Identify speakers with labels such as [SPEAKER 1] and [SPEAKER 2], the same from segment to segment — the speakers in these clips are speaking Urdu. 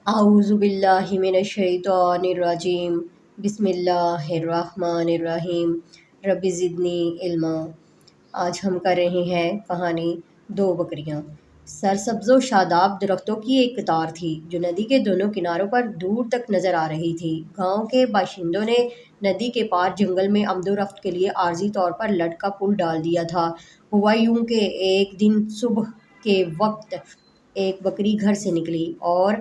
[SPEAKER 1] اعوذ باللہ من الشیطان الرجیم بسم اللہ الرحمن الرحیم رب زدنی علما۔ آج ہم کر رہے ہیں کہانی دو بکریاں۔ سرسبز و شاداب درختوں کی ایک قطار تھی جو ندی کے دونوں کناروں پر دور تک نظر آ رہی تھی۔ گاؤں کے باشندوں نے ندی کے پار جنگل میں آمد و رفت کے لیے عارضی طور پر لٹ کا پل ڈال دیا تھا۔ ہوا یوں کہ ایک دن صبح کے وقت ایک بکری گھر سے نکلی اور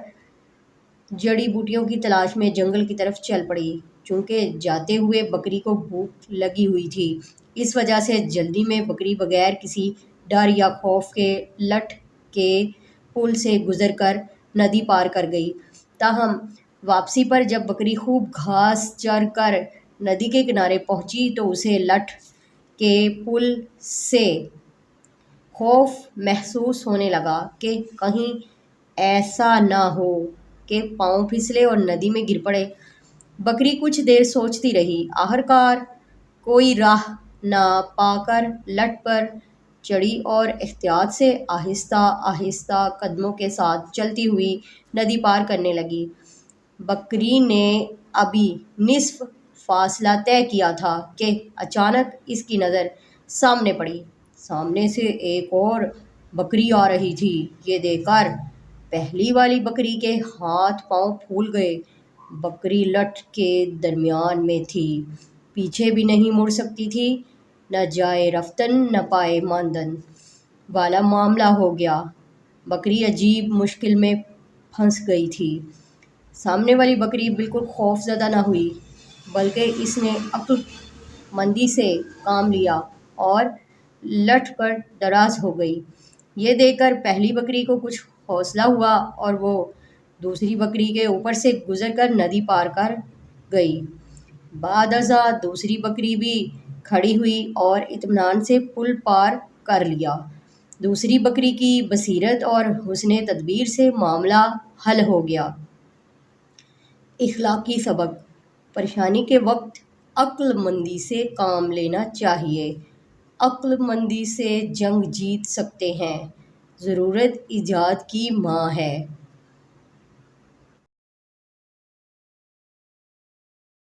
[SPEAKER 1] جڑی بوٹیوں کی تلاش میں جنگل کی طرف چل پڑی۔ چونکہ جاتے ہوئے بکری کو بھوک لگی ہوئی تھی، اس وجہ سے جلدی میں بکری بغیر کسی ڈر یا خوف کے لٹ کے پل سے گزر کر ندی پار کر گئی۔ تاہم واپسی پر جب بکری خوب گھاس چر کر ندی کے کنارے پہنچی تو اسے لٹ کے پل سے خوف محسوس ہونے لگا کہ کہیں ایسا نہ ہو کہ پاؤں پھسلے اور ندی میں گر پڑے۔ بکری کچھ دیر سوچتی رہی، آخرکار کوئی راہ نہ پا کر لٹ پر چڑھی اور احتیاط سے آہستہ آہستہ قدموں کے ساتھ چلتی ہوئی ندی پار کرنے لگی۔ بکری نے ابھی نصف فاصلہ طے کیا تھا کہ اچانک اس کی نظر سامنے پڑی۔ سامنے سے ایک اور بکری آ رہی تھی۔ یہ دیکھ کر پہلی والی بکری کے ہاتھ پاؤں پھول گئے۔ بکری لٹ کے درمیان میں تھی، پیچھے بھی نہیں مڑ سکتی تھی۔ نہ جائے رفتن نہ پائے ماندن والا معاملہ ہو گیا۔ بکری عجیب مشکل میں پھنس گئی تھی۔ سامنے والی بکری بالکل خوف زدہ نہ ہوئی، بلکہ اس نے عقل مندی سے کام لیا اور لٹ پر دراز ہو گئی۔ یہ دیکھ کر پہلی بکری کو کچھ حوصلہ ہوا اور وہ دوسری بکری کے اوپر سے گزر کر ندی پار کر گئی۔ بعد ازاں دوسری بکری بھی کھڑی ہوئی اور اطمینان سے پل پار کر لیا۔ دوسری بکری کی بصیرت اور حسن تدبیر سے معاملہ حل ہو گیا۔ اخلاقی سبق: پریشانی کے وقت عقل مندی سے کام لینا چاہیے۔ عقل مندی سے جنگ جیت سکتے ہیں۔ ضرورت ایجاد کی ماں ہے۔